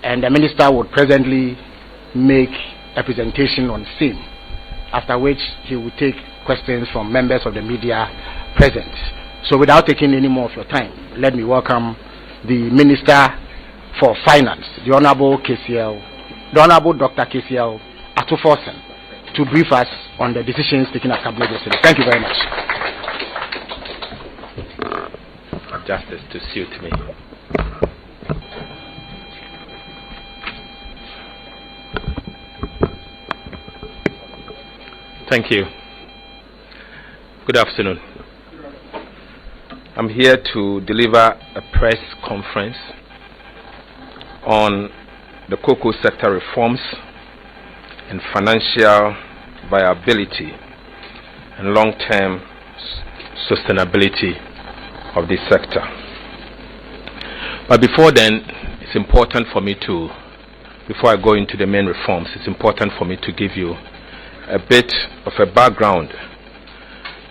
and the minister would presently make a presentation on same, after which he will take questions from members of the media present. So without taking any more of your time, let me welcome the Minister for Finance, the Honorable Dr. KCL Forson, to brief us on the decisions taken at Cabinet yesterday. Thank you very much. Justice to suit me. Thank you. Good afternoon. I'm here to deliver a press conference on the cocoa sector reforms and financial viability and long-term sustainability of this sector. But before then, it's important for me to, before I go into the main reforms, it's important for me to give you a bit of a background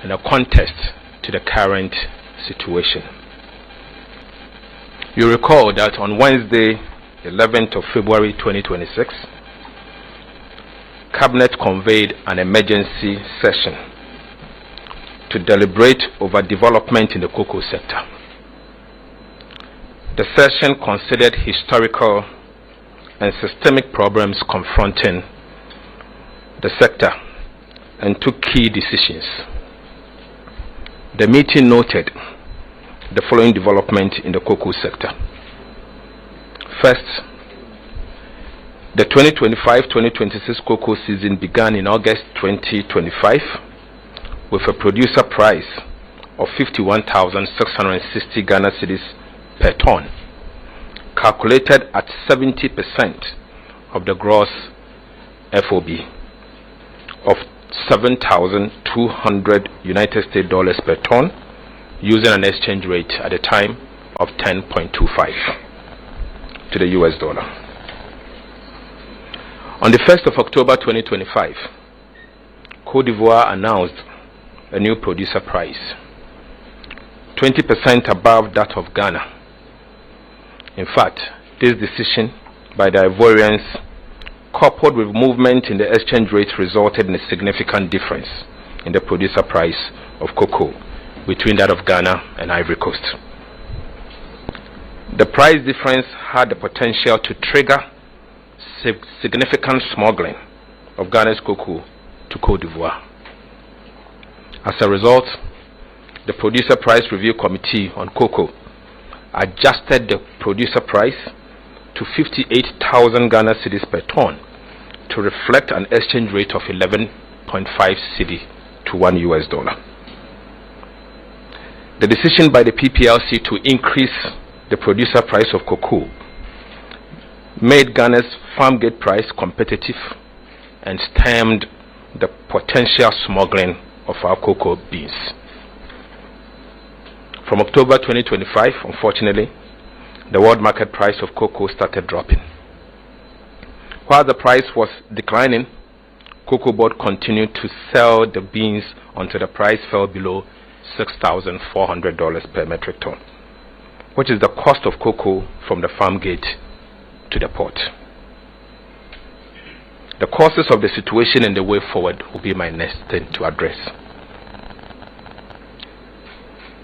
and a context to the current situation. You recall that on Wednesday, 11th of February 2026, Cabinet convened an emergency session to deliberate over development in the cocoa sector. The session considered historical and systemic problems confronting the sector and took key decisions. The meeting noted the following development in the cocoa sector. First, the 2025-2026 cocoa season began in August 2025 with a producer price of 51,660 Ghana cedis per ton, calculated at 70% of the gross FOB of $7,200 United States dollars per ton, using an exchange rate at the time of 10.25 to the US dollar. On the 1st of October 2025, Côte d'Ivoire announced a new producer price, 20% above that of Ghana. In fact, this decision by the Ivorians, coupled with movement in the exchange rate, resulted in a significant difference in the producer price of cocoa between that of Ghana and Ivory Coast. The price difference had the potential to trigger significant smuggling of Ghana's cocoa to Côte d'Ivoire. As a result, the Producer Price Review Committee on Cocoa adjusted the producer price to 58,000 Ghana cedis per ton to reflect an exchange rate of 11.5 cedi to $1 US. The decision by the PPLC to increase the producer price of cocoa made Ghana's farm gate price competitive and stemmed the potential smuggling of our cocoa beans. From October 2025, unfortunately, the world market price of cocoa started dropping. While the price was declining, Cocoa Board continued to sell the beans until the price fell below $6,400 per metric ton, which is the cost of cocoa from the farm gate to the port. The causes of the situation and the way forward will be my next thing to address.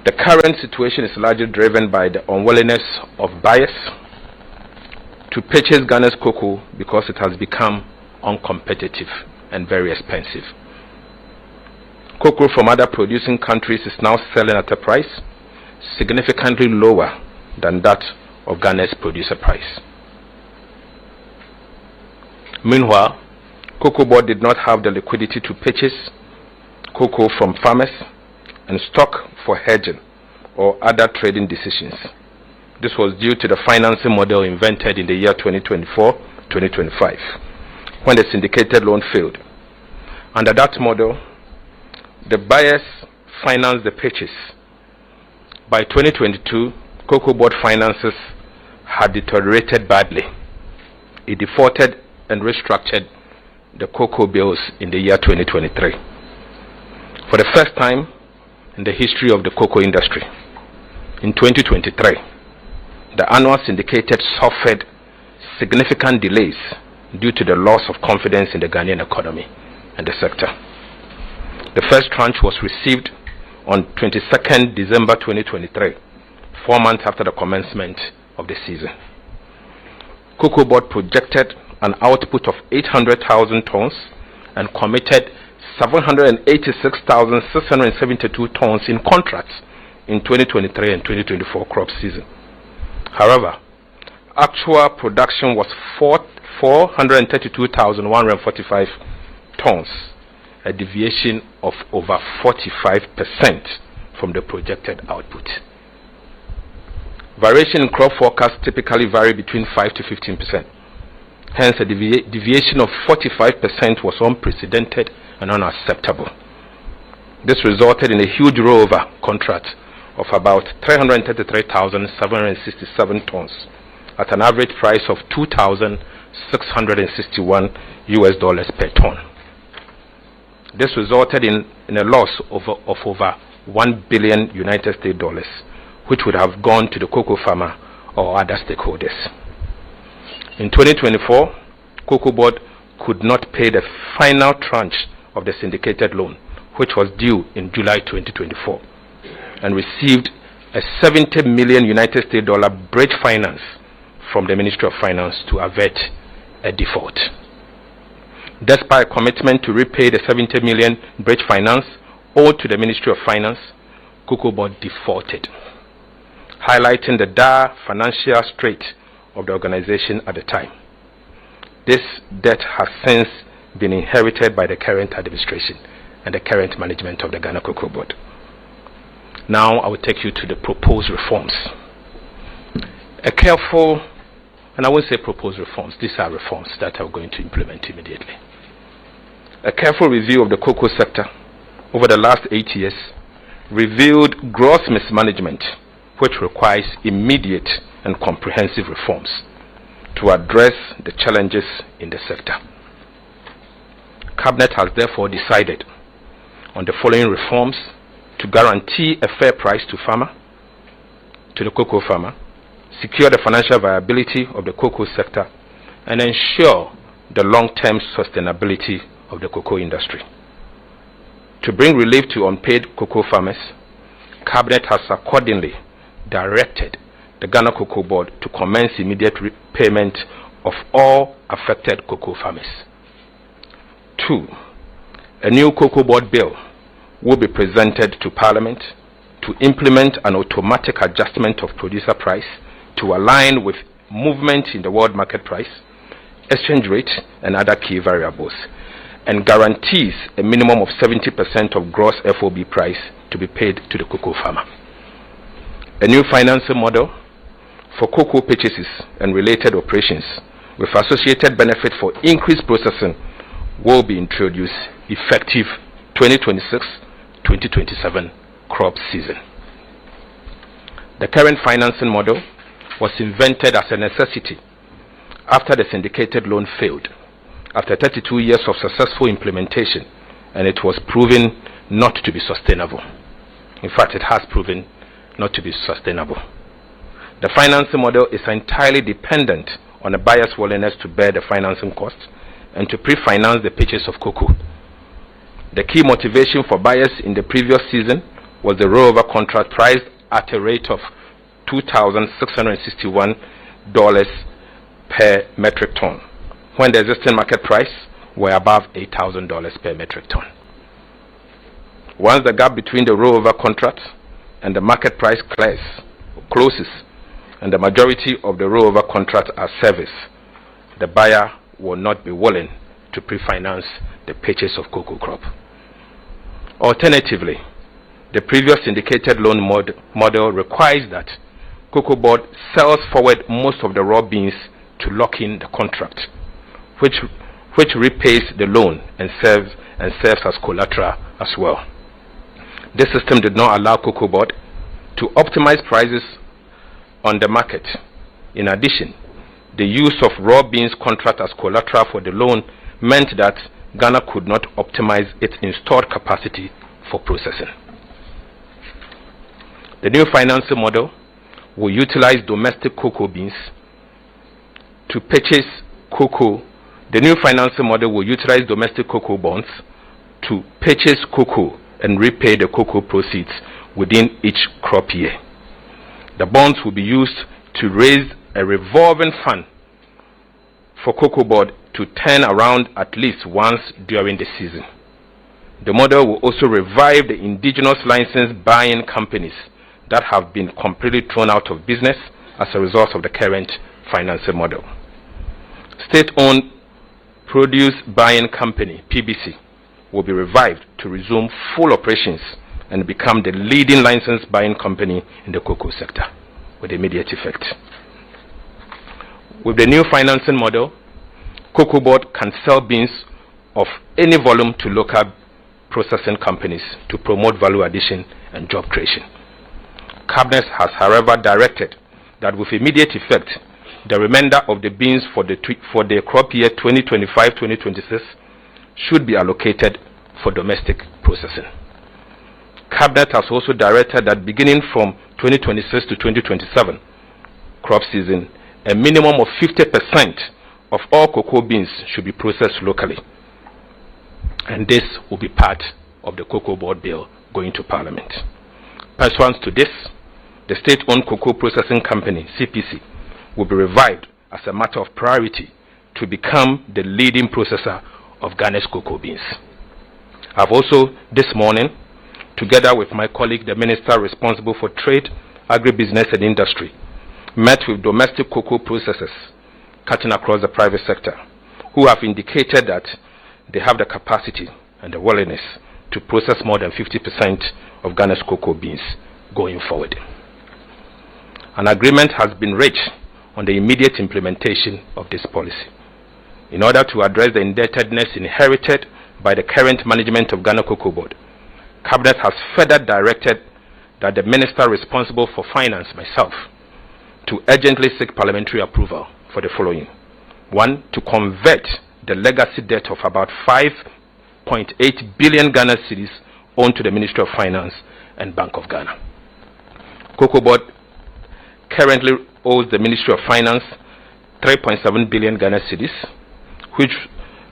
The current situation is largely driven by the unwillingness of buyers to purchase Ghana's cocoa because it has become uncompetitive and very expensive. Cocoa from other producing countries is now selling at a price significantly lower than that of Ghana's producer price. Meanwhile, Cocoa Board did not have the liquidity to purchase cocoa from farmers and stock for hedging or other trading decisions. This was due to the financing model invented in the year 2024-2025, when the syndicated loan failed. Under that model, the buyers financed the purchase. By 2022, Cocoa Board finances had deteriorated badly. It defaulted and restructured the cocoa bills in the year 2023. For the first time in the history of the cocoa industry, in 2023, the annual syndicated suffered significant delays due to the loss of confidence in the Ghanaian economy and the sector. The first tranche was received on 22nd December 2023, 4 months after the commencement of the season. Cocoa Board projected an output of 800,000 tons and committed 786,672 tons in contracts in 2023 and 2024 crop season. However, actual production was 432,145 tons, a deviation of over 45% from the projected output. Variation in crop forecasts typically vary between 5 to 15%. Hence, a deviation of 45% was unprecedented and unacceptable. This resulted in a huge rollover contract of about 333,767 tons at an average price of $2,661 per ton. This resulted in a loss of over $1 billion United States dollars, which would have gone to the cocoa farmer or other stakeholders. In 2024, Cocoa Board could not pay the final tranche of the syndicated loan, which was due in July 2024, and received a $70 million United States dollar bridge finance from the Ministry of Finance to avert a default. Despite a commitment to repay the $70 million bridge finance owed to the Ministry of Finance, Cocoa Board defaulted, highlighting the dire financial strait of the organization at the time. This debt has since been inherited by the current administration and the current management of the Ghana Cocoa Board. Now I will take you to the proposed reforms. A careful, and I won't say proposed reforms, these are reforms that are going to implement immediately. A careful review of the cocoa sector over the last 8 years revealed gross mismanagement, which requires immediate and comprehensive reforms to address the challenges in the sector. Cabinet has therefore decided on the following reforms to guarantee a fair price to the cocoa farmer, secure the financial viability of the cocoa sector, and ensure the long-term sustainability of the cocoa industry. To bring relief to unpaid cocoa farmers, Cabinet has accordingly directed the Ghana Cocoa Board to commence immediate repayment of all affected cocoa farmers. 2. A new Cocoa Board bill will be presented to Parliament to implement an automatic adjustment of producer price to align with movement in the world market price, exchange rate, and other key variables, and guarantees a minimum of 70% of gross FOB price to be paid to the cocoa farmer. A new financing model for cocoa purchases and related operations with associated benefit for increased processing will be introduced effective 2026-2027 crop season. The current financing model was invented as a necessity after the syndicated loan failed after 32 years of successful implementation, and it was proven not to be sustainable. In fact, it has proven not to be sustainable. The financing model is entirely dependent on the buyer's willingness to bear the financing costs and to pre-finance the purchase of cocoa. The key motivation for buyers in the previous season was the rollover contract priced at a rate of $2,661 per metric ton, when the existing market price were above $8,000 per metric ton. Once the gap between the rollover contract and the market price closes, and the majority of the rollover contracts are serviced, the buyer will not be willing to pre-finance the purchase of cocoa crop. Alternatively, the previous syndicated loan model requires that Cocoa Board sells forward most of the raw beans to lock in the contract, which repays the loan and serves as collateral as well. This system did not allow Cocoa Board to optimize prices on the market. In addition, the use of raw beans contract as collateral for the loan meant that Ghana could not optimize its installed capacity for processing. The new financing model will utilize domestic cocoa beans to purchase cocoa. The new financing model will utilize domestic cocoa bonds to purchase cocoa and repay the cocoa proceeds within each crop year. The bonds will be used to raise a revolving fund for Cocoa Board to turn around at least once during the season. The model will also revive the indigenous license buying companies that have been completely thrown out of business as a result of the current financing model. State-owned produce buying company, PBC, will be revived to resume full operations and become the leading license buying company in the cocoa sector with immediate effect. With the new financing model, Cocoa Board can sell beans of any volume to local processing companies to promote value addition and job creation. Cabinet has, however, directed that with immediate effect, the remainder of the beans for the crop year 2025-2026 should be allocated for domestic processing. Cabinet has also directed that beginning from 2026 to 2027 crop season, a minimum of 50% of all cocoa beans should be processed locally. And this will be part of the Cocoa Board bill going to Parliament. Pursuant to this, the state-owned cocoa processing company, CPC, will be revived as a matter of priority to become the leading processor of Ghana's cocoa beans. I've also, this morning, together with my colleague, the Minister responsible for Trade, Agribusiness and Industry, met with domestic cocoa processors cutting across the private sector who have indicated that they have the capacity and the willingness to process more than 50% of Ghana's cocoa beans going forward. An agreement has been reached on the immediate implementation of this policy. In order to address the indebtedness inherited by the current management of Ghana Cocoa Board, Cabinet has further directed that the Minister responsible for Finance, myself, to urgently seek parliamentary approval for the following. 1, to convert the legacy debt of about 5.8 billion Ghana cedis owed to the Ministry of Finance and Bank of Ghana. Cocoa Board currently owes the Ministry of Finance 3.7 billion Ghana cedis, which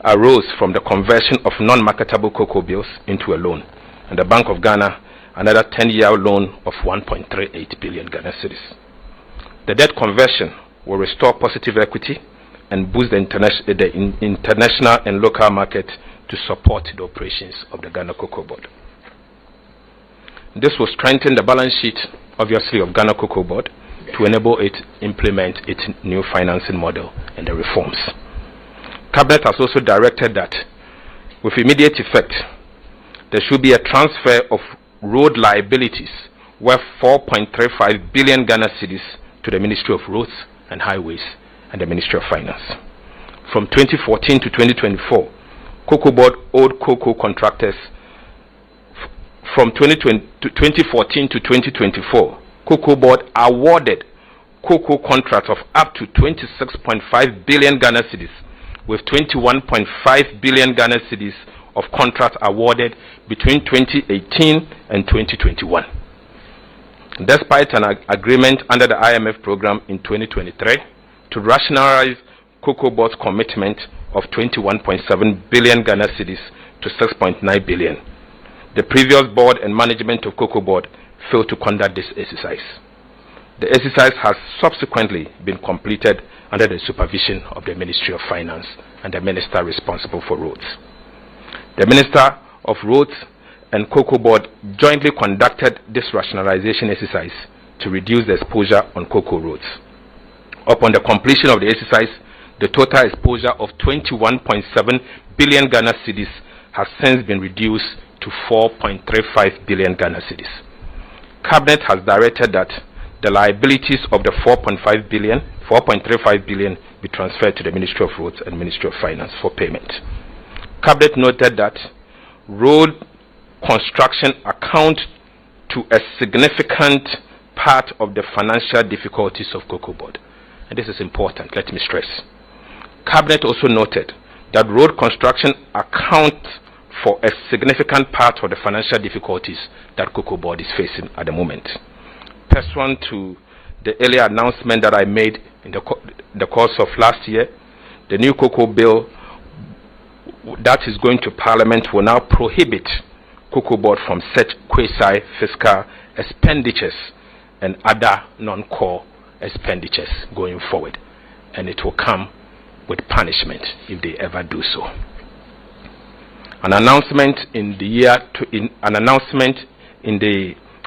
arose from the conversion of non-marketable cocoa bills into a loan, and the Bank of Ghana another 10-year loan of 1.38 billion Ghana cedis. The debt conversion will restore positive equity and boost the international and local market to support the operations of the Ghana Cocoa Board. This will strengthen the balance sheet, obviously, of Ghana Cocoa Board to enable it implement its new financing model and the reforms. Cabinet has also directed that with immediate effect, there should be a transfer of road liabilities worth 4.35 billion Ghana cedis to the Ministry of Roads and Highways and the Ministry of Finance. From 2014 to 2024, Cocoa Board owed cocoa contractors. From 2014 to 2024, Cocoa Board awarded cocoa contracts of up to 26.5 billion Ghana cedis, with 21.5 billion Ghana cedis of contracts awarded between 2018 and 2021. Despite an agreement under the IMF program in 2023 to rationalize Cocoa Board's commitment of 21.7 billion Ghana cedis to 6.9 billion, the previous board and management of Cocoa Board failed to conduct this exercise. The exercise has subsequently been completed under the supervision of the Ministry of Finance and the Minister responsible for roads. The Minister of Roads and Cocoa Board jointly conducted this rationalization exercise to reduce the exposure on cocoa roads. Upon the completion of the exercise, the total exposure of 21.7 billion Ghana cedis has since been reduced to 4.35 billion Ghana cedis. Cabinet has directed that the liabilities of the 4.35 billion be transferred to the Ministry of Roads and Ministry of Finance for payment. Cabinet noted that road construction account to a significant part of the financial difficulties of Cocoa Board. And this is important, let me stress. Cabinet also noted that road construction accounts for a significant part of the financial difficulties that Cocoa Board is facing at the moment. Pursuant to the earlier announcement that I made in the course of last year, the new cocoa bill that is going to Parliament will now prohibit Cocoa Board from such quasi-fiscal expenditures and other non-core expenditures going forward, and it will come with punishment if they ever do so. An announcement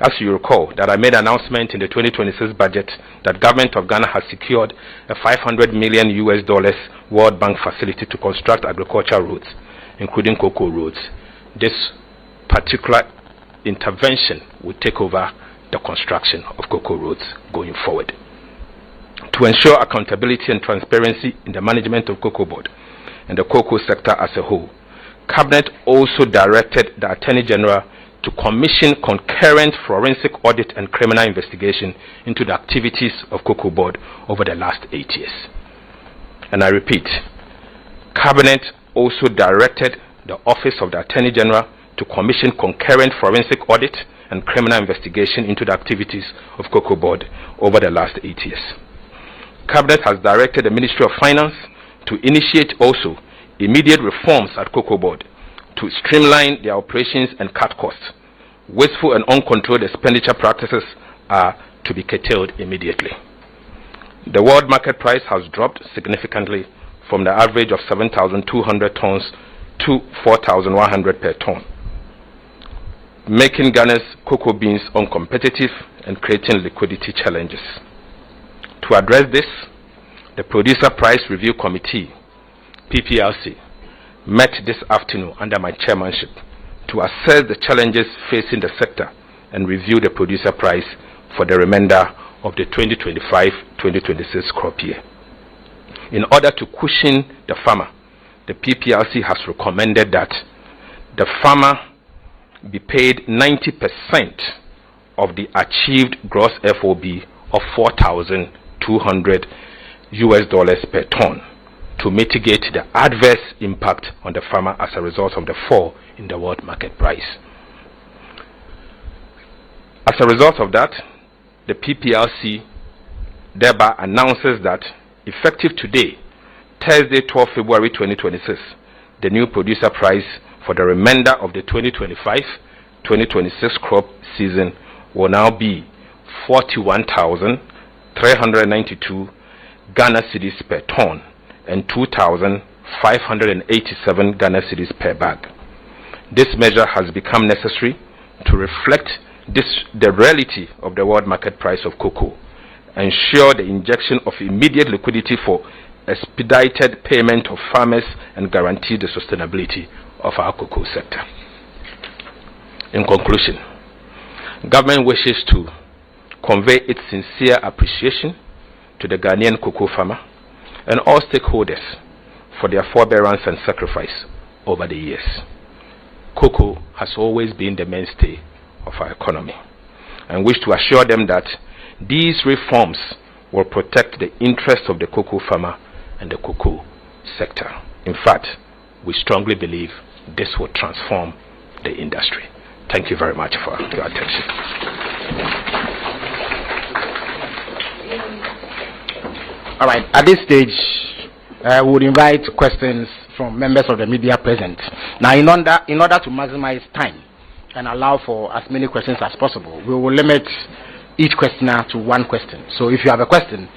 as you recall, that I made an announcement in the 2026 budget that government of Ghana has secured a $500 million World Bank facility to construct agricultural roads, including cocoa roads. This particular intervention will take over the construction of cocoa roads going forward. To ensure accountability and transparency in the management of Cocoa Board and the cocoa sector as a whole, Cabinet also directed the Attorney General to commission concurrent forensic audit and criminal investigation into the activities of Cocoa Board over the last 8 years. And I repeat, Cabinet also directed the Office of the Attorney General to commission concurrent forensic audit and criminal investigation into the activities of Cocoa Board over the last 8 years. Cabinet has directed the Ministry of Finance to initiate also immediate reforms at Cocoa Board to streamline their operations and cut costs. Wasteful and uncontrolled expenditure practices are to be curtailed immediately. The world market price has dropped significantly from the average of 7,200 tons to 4,100 per ton, making Ghana's cocoa beans uncompetitive and creating liquidity challenges. To address this, the Producer Price Review Committee, PPRC, met this afternoon under my chairmanship to assess the challenges facing the sector and review the producer price for the remainder of the 2025-2026 crop year. In order to cushion the farmer, the PPRC has recommended that the farmer be paid 90% of the achieved gross FOB of $4,200 per ton to mitigate the adverse impact on the farmer as a result of the fall in the world market price. As a result of that, the PPRC thereby announces that effective today, Thursday, 12 February 2026, the new producer price for the remainder of the 2025-2026 crop season will now be 41,392 Ghana cedis per ton and 2,587 Ghana cedis per bag. This measure has become necessary to reflect the reality of the world market price of cocoa, ensure the injection of immediate liquidity for expedited payment of farmers, and guarantee the sustainability of our cocoa sector. In conclusion, government wishes to convey its sincere appreciation to the Ghanaian cocoa farmer and all stakeholders for their forbearance and sacrifice over the years. Cocoa has always been the mainstay of our economy, and wish to assure them that these reforms will protect the interests of the cocoa farmer and the cocoa sector. In fact, we strongly believe this will transform the industry. Thank you very much for your attention. All right, at this stage, we would invite questions from members of the media present. Now, in order to maximize time and allow for as many questions as possible, we will limit each questioner to one question. So if you have a question,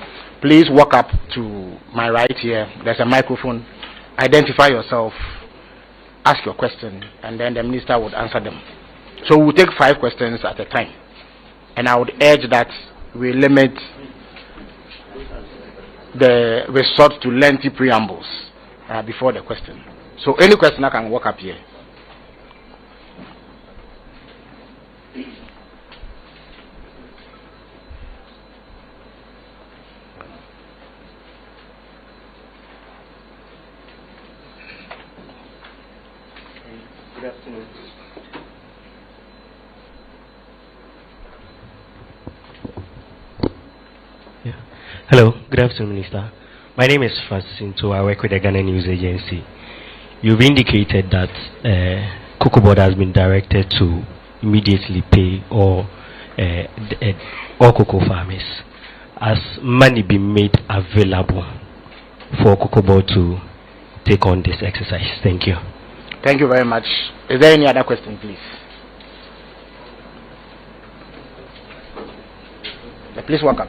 please walk up to my right here. There's a microphone. Identify yourself, ask your question, and then the minister would answer them. So we'll take 5 questions at a time. And I would urge that we limit the resort to lengthy preambles before the question. So any questioner can walk up here. Good afternoon. Hello, good afternoon, Minister. My name is Forson, so I work with the Ghana News Agency. You've indicated that Cocoa Board has been directed to immediately pay all cocoa farmers. has money been made available for Cocoa Board to take on this exercise? Thank you. Thank you very much. Is there any other question, please? Please walk up.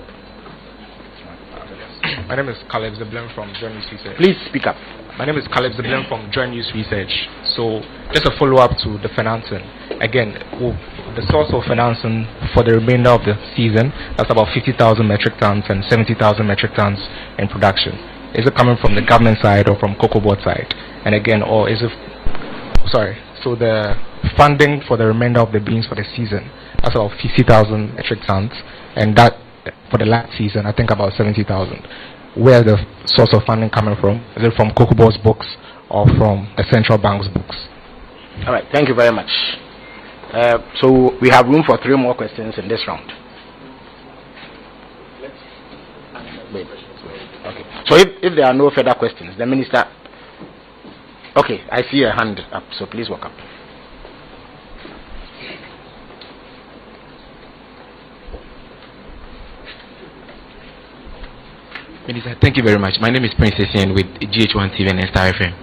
My name is Caleb Zeblin from Joint Use Research. Please speak up. My name is Caleb Zeblin from Joint Use Research. So, just a follow-up to the financing. Again, the source of financing for the remainder of the season, that's about 50,000 metric tons and 70,000 metric tons in production. Is it coming from the government side or from Cocoa Board side? And again, or is it... Sorry. So, the funding for the remainder of the beans for the season, that's about 50,000 metric tons. And that, for the last season, I think about 70,000. Where the source of funding coming from? Is it from Cocoa Board's books or from the central bank's books? All right, thank you very much. So we have room for 3 more questions in this round. Wait. Okay. So if there are no further questions, the minister... Okay, I see a hand up, so please walk up. Minister, thank you very much. My name is Prince Essien with GH1 TV and Star FM.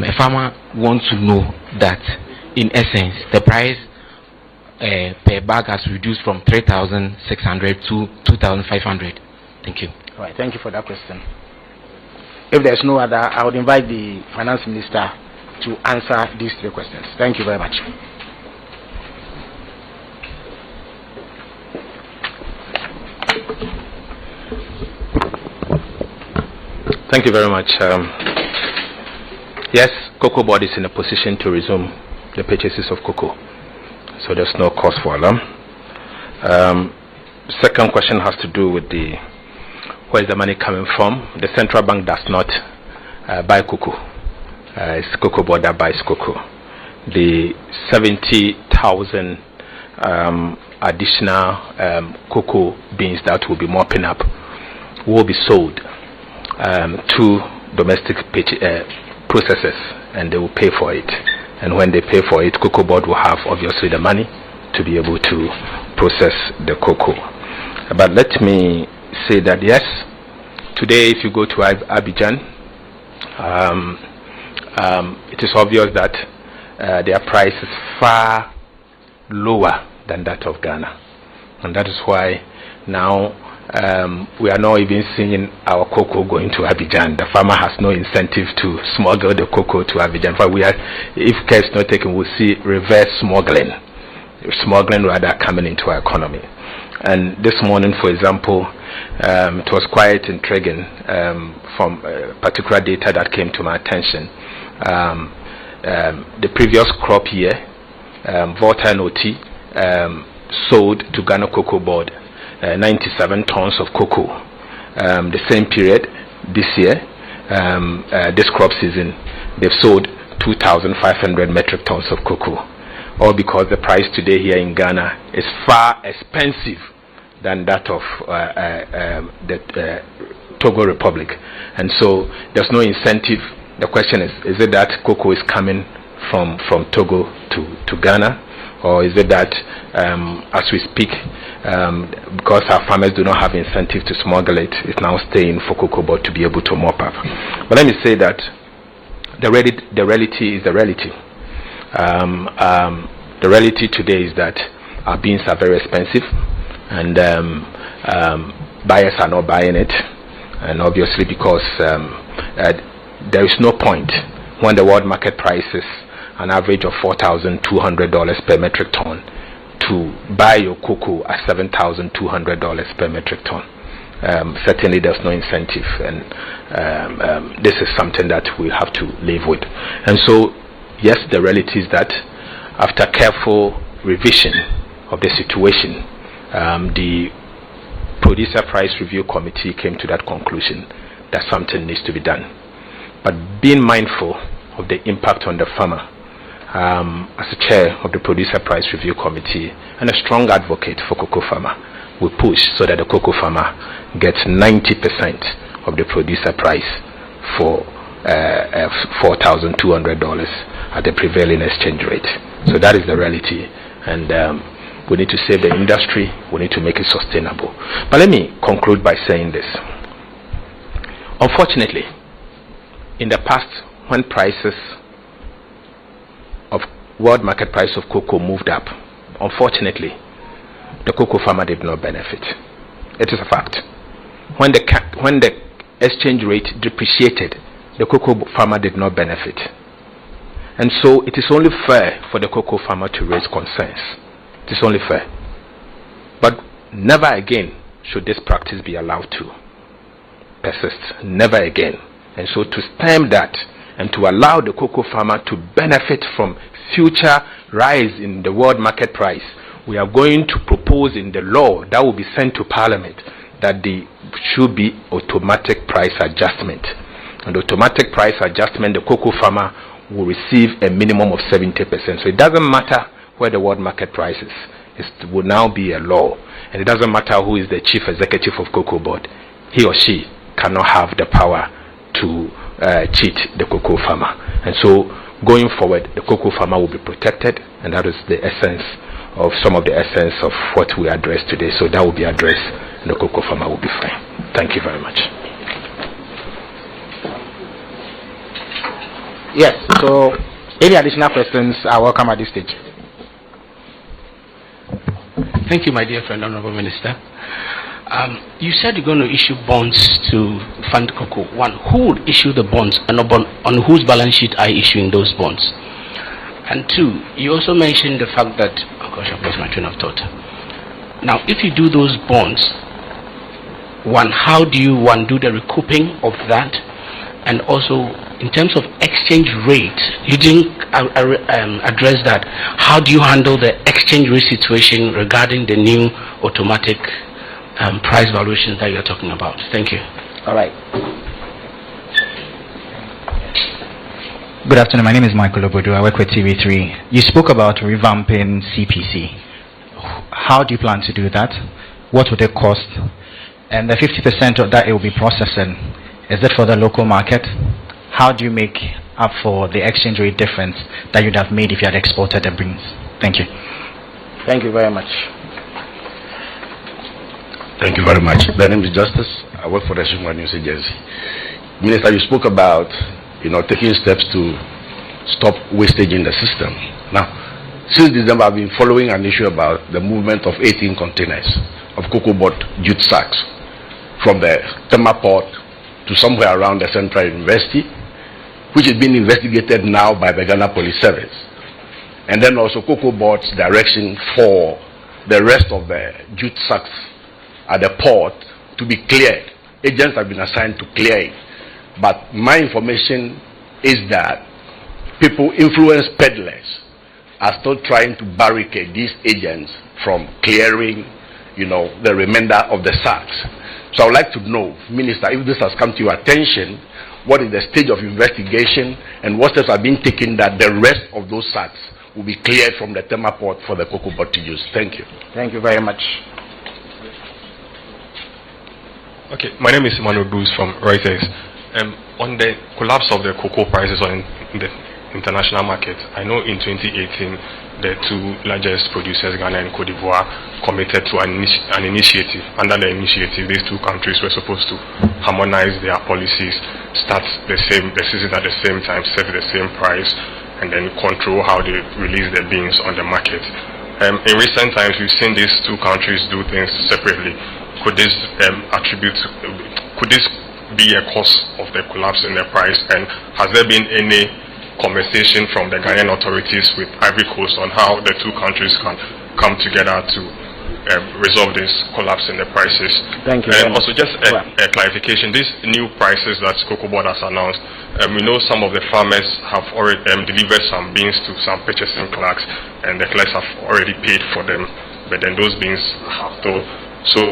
A farmer wants to know that, in essence, the price per bag has reduced from 3,600 to 2,500. Thank you. All right, thank you for that question. If there's no other, I would invite the Finance Minister to answer these 3 questions. Thank you very much. Thank you very much. Yes, Cocoa Board is in a position to resume the purchases of cocoa, so there's no cause for alarm. Second question has to do with where is the money coming from. The central bank does not buy cocoa. It's Cocoa Board that buys cocoa. The 70,000 additional cocoa beans that will be mopping up will be sold to domestic processors, and they will pay for it. And when they pay for it, Cocoa Board will have obviously the money to be able to process the cocoa. But let me say that yes, today if you go to Abidjan, it is obvious that their price is far lower than that of Ghana, and that is why now we are not even seeing our cocoa going to Abidjan. The farmer has no incentive to smuggle the cocoa to Abidjan. But if care is not taken, we'll see reverse smuggling rather coming into our economy. And this morning, for example, it was quite intriguing from particular data that came to my attention. The previous crop year, Volta and OT sold to Ghana Cocoa Board 97 tons of cocoa. The same period this year, this crop season, they've sold 2,500 metric tons of cocoa. All because the price today here in Ghana is far expensive than that of the Togo Republic. And so there's no incentive. The question is it that cocoa is coming from Togo to Ghana? Or is it that as we speak, because our farmers do not have incentive to smuggle it, it's now staying for Cocoa Board to be able to mop up? But let me say that the reality is the reality. The reality today is that our beans are very expensive, and buyers are not buying it. And obviously because there is no point when the world market price is an average of $4,200 per metric ton to buy your cocoa at $7,200 per metric ton. Certainly there's no incentive, and this is something that we have to live with. And so yes, the reality is that after careful revision of the situation, the Producer Price Review Committee came to that conclusion that something needs to be done. But being mindful of the impact on the farmer, as the chair of the Producer Price Review Committee and a strong advocate for cocoa farmer, we push so that the cocoa farmer gets 90% of the producer price for $4,200 at the prevailing exchange rate. So that is the reality, and We need to save the industry. We need to make it sustainable. But let me conclude by saying this. Unfortunately, in the past, when prices of world market price of cocoa moved up, unfortunately, the cocoa farmer did not benefit. It is a fact. When the exchange rate depreciated, the cocoa farmer did not benefit. And so it is only fair for the cocoa farmer to raise concerns. It is only fair. But never again should this practice be allowed to persist. Never again. And so to stem that and to allow the cocoa farmer to benefit from future rise in the world market price, we are going to propose in the law that will be sent to Parliament that there should be automatic price adjustment. And automatic price adjustment, the cocoa farmer will receive a minimum of 70%. So it doesn't matter where the world market price is. It will now be a law. And it doesn't matter who is the chief executive of Cocoa Board. He or she cannot have the power to cheat the cocoa farmer. And so going forward, the cocoa farmer will be protected, and that is the essence of some of the essence of what we address today. So that will be addressed, and the cocoa farmer will be fine. Thank you very much. Yes, so any additional questions are welcome at this stage. Thank you, my dear friend, Honorable Minister. You said you're going to issue bonds to fund cocoa. One, who would issue the bonds, and on whose balance sheet are you issuing those bonds? And two, you also mentioned the fact that, oh gosh, I've lost my train of thought. Now, if you do those bonds, one, how do you do the recouping of that? And also, in terms of exchange rate, you didn't address that. How do you handle the exchange rate situation regarding the new automatic price valuations that you're talking about? Thank you. All right. Good afternoon. My name is Michael Obodo. I work with TV3. You spoke about revamping CPC. How do you plan to do that? What would it cost? And the 50% of that it will be processing, is it for the local market? How do you make up for the exchange rate difference that you'd have made if you had exported the beans? Thank you. Thank you very much. Thank you very much. My name is Justice. I work for the National News Agency. Minister, you spoke about taking steps to stop wastage in the system. Now, since December, I've been following an issue about the movement of 18 containers of cocoa board jute sacks from the Tema port to somewhere around the Central University, which is being investigated now by the Ghana Police Service. And then also Cocoa Board's direction for the rest of the jute sacks at the port to be cleared. Agents have been assigned to clear it. But my information is that people, influence peddlers, are still trying to barricade these agents from clearing, the remainder of the sacks. So I would like to know, Minister, if this has come to your attention, what is the stage of investigation and what steps are being taken that the rest of those sacks will be cleared from the Tema port for the cocoa board to use? Thank you. Thank you very much. Okay, my name is Emmanuel Bruce from Reuters. On the collapse of the cocoa prices on the international market, I know in 2018 the two largest producers, Ghana and Cote d'Ivoire, committed to an initiative. Under the initiative, these two countries were supposed to harmonize their policies, start the season at the same time, set the same price, and then control how they release the beans on the market. In recent times, we've seen these two countries do things separately. Could this be a cause of the collapse in the price? And has there been any conversation from the Ghanaian authorities with Ivory Coast on how the two countries can come together to resolve this collapse in the prices? Thank you. And also just a clarification, these new prices that Cocoa Board has announced, we know some of the farmers have already delivered some beans to some purchasing clerks, and the clerks have already paid for them, but then those beans have to. So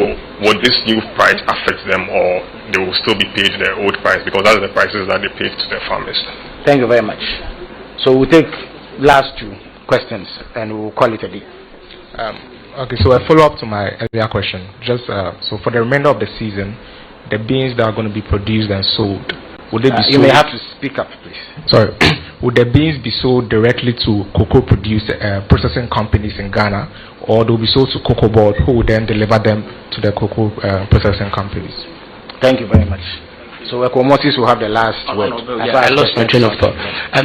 would this new price affect them, or they will still be paid the old price, because that's the prices that they paid to the farmers? Thank you very much. So we'll take last two questions and we'll call it a day. Okay, so a follow-up to my earlier question. Just so for the remainder of the season, the beans that are going to be produced and sold, would they be sold? You may have to speak up, please. Sorry. Would the beans be sold directly to cocoa processing companies in Ghana, or they'll be sold to cocoa board, who will then deliver them to the cocoa processing companies? Thank you very much. So Moses will have the last word. I lost my train of thought.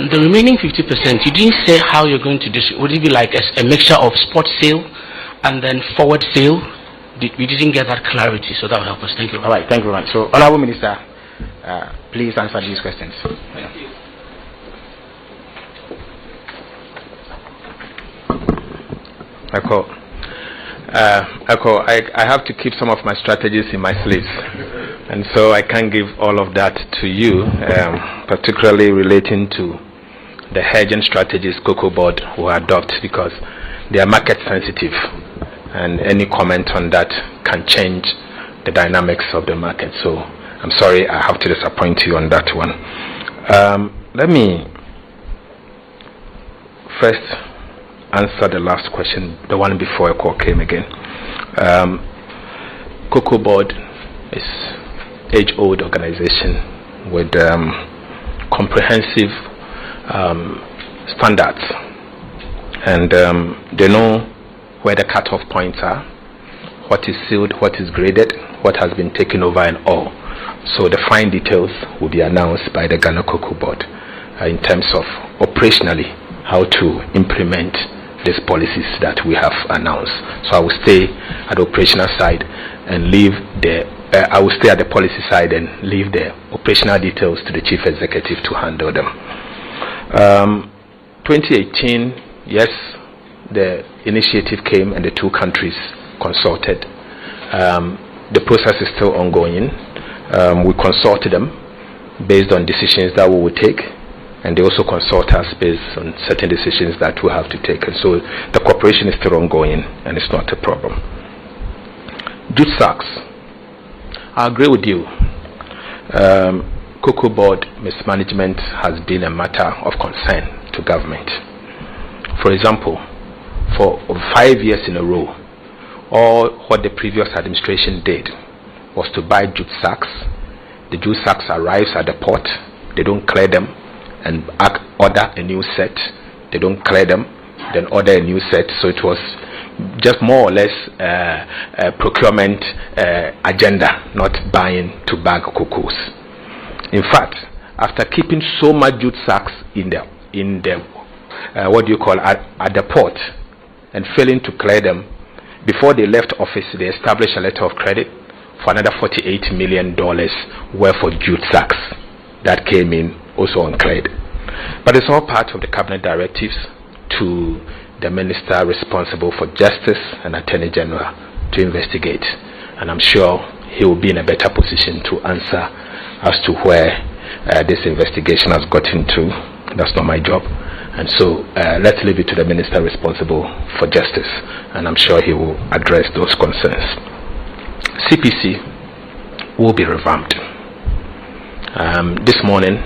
The remaining 50%, you didn't say how you're going to distribute. Would it be like a mixture of spot sale and then forward sale? We didn't get that clarity, so that will help us. Thank you. All right, thank you very much. So, Honorable Minister, please answer these questions. Thank you. I have to keep some of my strategies in my sleeves, and so I can't give all of that to you, particularly relating to the hedging strategies Cocoa Board will adopt, because they are market sensitive, and any comment on that can change the dynamics of the market. So I'm sorry, I have to disappoint you on that one. Let me first answer the last question, the one before a call came again. Cocoa Board is age-old organization with comprehensive standards, and they know where the cutoff points are, what is sealed, what is graded, what has been taken over, and all. So the fine details will be announced by the Ghana Cocoa Board in terms of operationally how to implement these policies that we have announced. So I will stay at the operational side and leave the I will stay at the policy side and leave the operational details to the Chief Executive to handle them. 2018, yes, the initiative came and the two countries consulted. The process is still ongoing. We consulted them based on decisions that we would take, and they also consult us based on certain decisions that we have to take. And so the cooperation is still ongoing, and it's not a problem. Jute sacks, I agree with you. Cocoa Board mismanagement has been a matter of concern to government. For example, for 5 years in a row, all what the previous administration did was to buy jute sacks. The jute sacks arrives at the port, they don't clear them, and order a new set. They don't clear them, then order a new set. So it was just more or less a procurement agenda, not buying to bag cocoas. In fact, after keeping so much jute sacks in the at the port and failing to clear them, before they left office, they established a letter of credit for another $48 million worth of jute sacks that came in also uncleared. But it's all part of the cabinet directives to the minister responsible for justice and attorney general to investigate, and I'm sure he will be in a better position to answer as to where this investigation has gotten to. That's not my job, and so let's leave it to the minister responsible for justice, and I'm sure he will address those concerns. CPC will be revamped. This morning,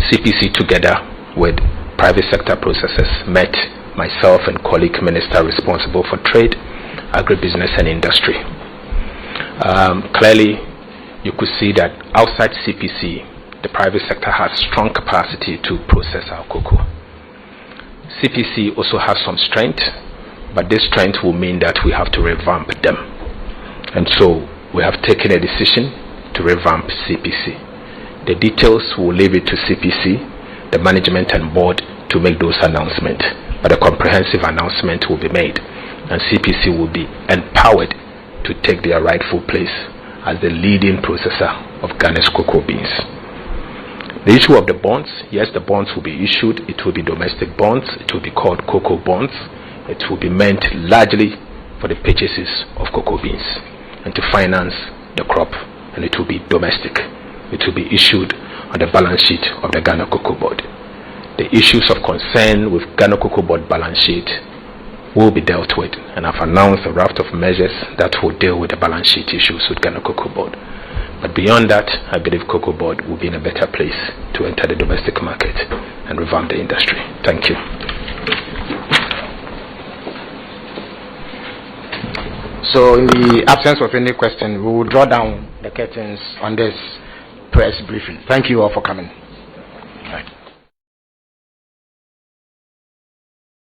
CPC together with private sector processors met myself and colleague minister responsible for trade, agribusiness and industry. Clearly, you could see that outside CPC, the private sector has strong capacity to process our cocoa. CPC also has some strength, but this strength will mean that we have to revamp them. And so we have taken a decision to revamp CPC. The details will leave it to CPC, the management and board to make those announcements. But a comprehensive announcement will be made, and CPC will be empowered to take their rightful place as the leading processor of Ghana's cocoa beans. The issue of the bonds, yes, the bonds will be issued. It will be domestic bonds. It will be called cocoa bonds. It will be meant largely for the purchases of cocoa beans and to finance the crop, and it will be domestic. It will be issued on the balance sheet of the Ghana Cocoa Board. The issues of concern with Ghana Cocoa Board balance sheet will be dealt with, and I've announced a raft of measures that will deal with the balance sheet issues with Ghana Cocoa Board. But beyond that, I believe Cocoa Board will be in a better place to enter the domestic market and revamp the industry. Thank you. So in the absence of any question, we will draw down the curtains on this press briefing. Thank you all for coming.